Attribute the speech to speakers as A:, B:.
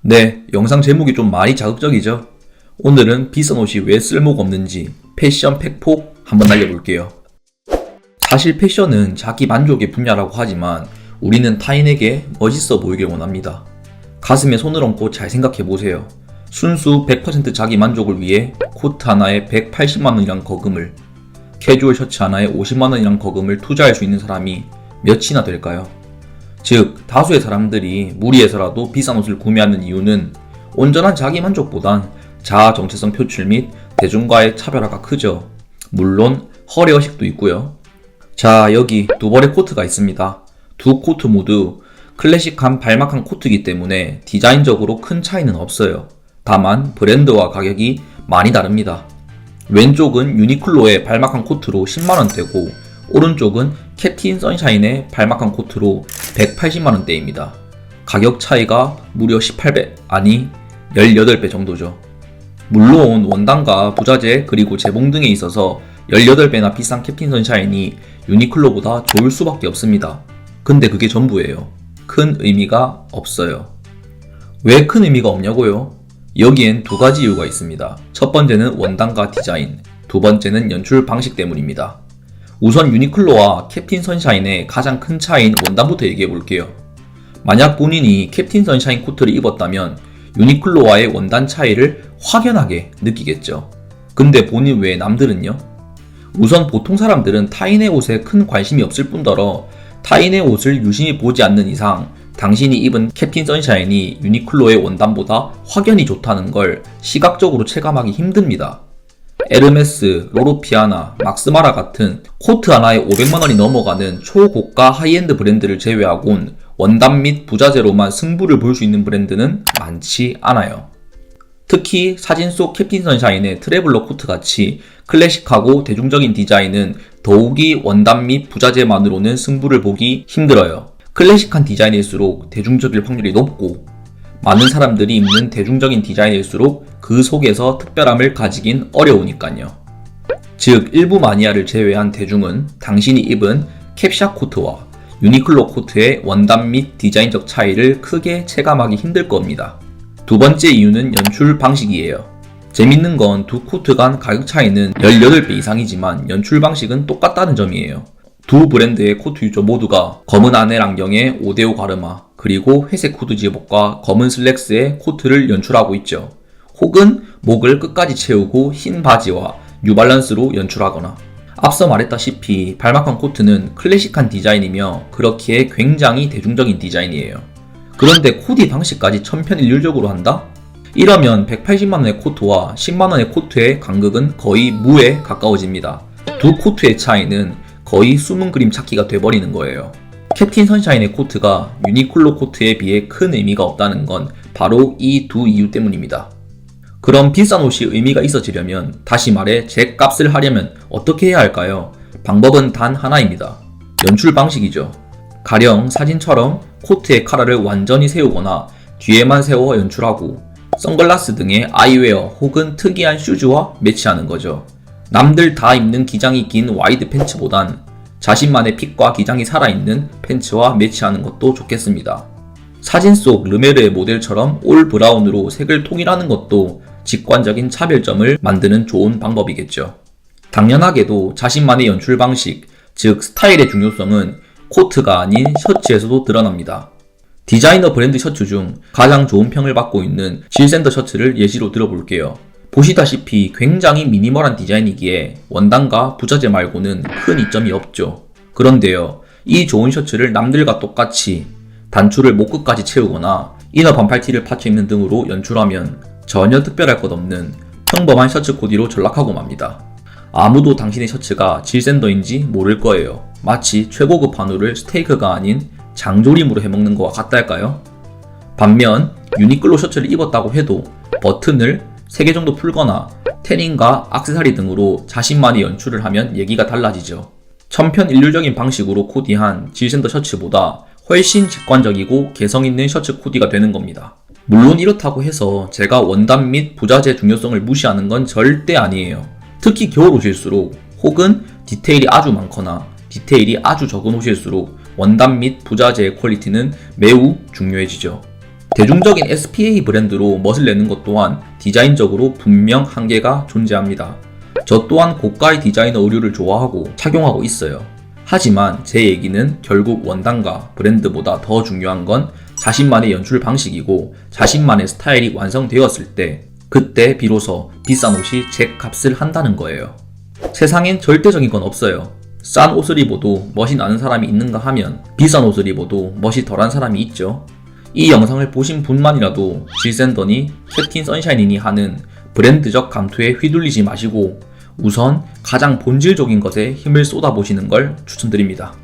A: 네, 영상 제목이 좀 많이 자극적이죠? 오늘은 비싼 옷이 왜 쓸모가 없는지 패션 팩폭 한번 날려볼게요. 사실 패션은 자기 만족의 분야라고 하지만 우리는 타인에게 멋있어 보이길 원합니다. 가슴에 손을 얹고 잘 생각해보세요. 순수 100% 자기 만족을 위해 코트 하나에 180만원이란 거금을, 캐주얼 셔츠 하나에 50만원이란 거금을 투자할 수 있는 사람이 몇이나 될까요? 즉, 다수의 사람들이 무리해서라도 비싼 옷을 구매하는 이유는 온전한 자기 만족보단 자아 정체성 표출 및 대중과의 차별화가 크죠. 물론 허례허식도 있고요. 자, 여기 두 벌의 코트가 있습니다. 두 코트 모두 클래식한 발막한 코트이기 때문에 디자인적으로 큰 차이는 없어요. 다만 브랜드와 가격이 많이 다릅니다. 왼쪽은 유니클로의 발막한 코트로 10만원대고 오른쪽은 캡틴 선샤인의 발막한 코트로 180만원대입니다. 가격 차이가 무려 18배, 아니 18배 정도죠. 물론 원단과 부자재 그리고 재봉 등에 있어서 18배나 비싼 캡틴 선샤인이 유니클로보다 좋을 수밖에 없습니다. 근데 그게 전부예요. 큰 의미가 없어요. 왜 큰 의미가 없냐고요? 여기엔 두 가지 이유가 있습니다. 첫 번째는 원단과 디자인, 두 번째는 연출 방식 때문입니다. 우선 유니클로와 캡틴 선샤인의 가장 큰 차이인 원단부터 얘기해 볼게요. 만약 본인이 캡틴 선샤인 코트를 입었다면 유니클로와의 원단 차이를 확연하게 느끼겠죠. 근데 본인 외에 남들은요? 우선 보통 사람들은 타인의 옷에 큰 관심이 없을 뿐더러 타인의 옷을 유심히 보지 않는 이상 당신이 입은 캡틴 선샤인이 유니클로의 원단보다 확연히 좋다는 걸 시각적으로 체감하기 힘듭니다. 에르메스, 로로피아나, 막스마라 같은 코트 하나에 500만원이 넘어가는 초고가 하이엔드 브랜드를 제외하곤 원단 및 부자재로만 승부를 볼 수 있는 브랜드는 많지 않아요. 특히 사진 속 캡틴 선샤인의 트래블러 코트 같이 클래식하고 대중적인 디자인은 더욱이 원단 및 부자재만으로는 승부를 보기 힘들어요. 클래식한 디자인일수록 대중적일 확률이 높고 많은 사람들이 입는 대중적인 디자인일수록 그 속에서 특별함을 가지긴 어려우니까요. 즉, 일부 마니아를 제외한 대중은 당신이 입은 캡샤 코트와 유니클로 코트의 원단 및 디자인적 차이를 크게 체감하기 힘들 겁니다. 두 번째 이유는 연출 방식이에요. 재밌는 건 두 코트 간 가격 차이는 18배 이상이지만 연출 방식은 똑같다는 점이에요. 두 브랜드의 코트 유저 모두가 검은 아넬 안경에 5대5 가르마, 그리고 회색 후드 제복과 검은 슬랙스에 코트를 연출하고 있죠. 혹은 목을 끝까지 채우고 흰 바지와 뉴발란스로 연출하거나. 앞서 말했다시피 발막한 코트는 클래식한 디자인이며 그렇기에 굉장히 대중적인 디자인이에요. 그런데 코디 방식까지 천편일률적으로 한다? 이러면 180만원의 코트와 10만원의 코트의 간극은 거의 무에 가까워집니다. 두 코트의 차이는 거의 숨은 그림 찾기가 돼버리는 거예요. 캡틴 선샤인의 코트가 유니클로 코트에 비해 큰 의미가 없다는 건 바로 이 두 이유 때문입니다. 그럼 비싼 옷이 의미가 있어지려면, 다시 말해 제 값을 하려면 어떻게 해야 할까요? 방법은 단 하나입니다. 연출 방식이죠. 가령 사진처럼 코트의 카라를 완전히 세우거나 뒤에만 세워 연출하고 선글라스 등의 아이웨어 혹은 특이한 슈즈와 매치하는 거죠. 남들 다 입는 기장이 긴 와이드 팬츠보단 자신만의 핏과 기장이 살아있는 팬츠와 매치하는 것도 좋겠습니다. 사진 속 르메르의 모델처럼 올 브라운으로 색을 통일하는 것도 직관적인 차별점을 만드는 좋은 방법이겠죠. 당연하게도 자신만의 연출 방식, 즉 스타일의 중요성은 코트가 아닌 셔츠에서도 드러납니다. 디자이너 브랜드 셔츠 중 가장 좋은 평을 받고 있는 질샌더 셔츠를 예시로 들어볼게요. 보시다시피 굉장히 미니멀한 디자인이기에 원단과 부자재 말고는 큰 이점이 없죠. 그런데요, 이 좋은 셔츠를 남들과 똑같이 단추를 목 끝까지 채우거나 이너 반팔티를 받쳐 입는 등으로 연출하면 전혀 특별할 것 없는 평범한 셔츠 코디로 전락하고 맙니다. 아무도 당신의 셔츠가 질샌더인지 모를 거예요. 마치 최고급 한우를 스테이크가 아닌 장조림으로 해먹는 거와 같달까요? 반면 유니클로 셔츠를 입었다고 해도 버튼을 3개 정도 풀거나 태닝과 액세서리 등으로 자신만의 연출을 하면 얘기가 달라지죠. 천편일률적인 방식으로 코디한 질샌더 셔츠보다 훨씬 직관적이고 개성있는 셔츠 코디가 되는 겁니다. 물론 이렇다고 해서 제가 원단 및 부자재 중요성을 무시하는 건 절대 아니에요. 특히 겨울 옷일수록 혹은 디테일이 아주 많거나 디테일이 아주 적은 옷일수록 원단 및 부자재의 퀄리티는 매우 중요해지죠. 대중적인 SPA 브랜드로 멋을 내는 것 또한 디자인적으로 분명 한계가 존재합니다. 저 또한 고가의 디자이너 의류를 좋아하고 착용하고 있어요. 하지만 제 얘기는 결국 원단과 브랜드보다 더 중요한 건 자신만의 연출 방식이고 자신만의 스타일이 완성되었을 때 그때 비로소 비싼 옷이 제 값을 한다는 거예요. 세상엔 절대적인 건 없어요. 싼 옷을 입어도 멋이 나는 사람이 있는가 하면 비싼 옷을 입어도 멋이 덜한 사람이 있죠. 이 영상을 보신 분만이라도 질 샌더니, 캡틴 선샤인이니 하는 브랜드적 감투에 휘둘리지 마시고 우선 가장 본질적인 것에 힘을 쏟아보시는 걸 추천드립니다.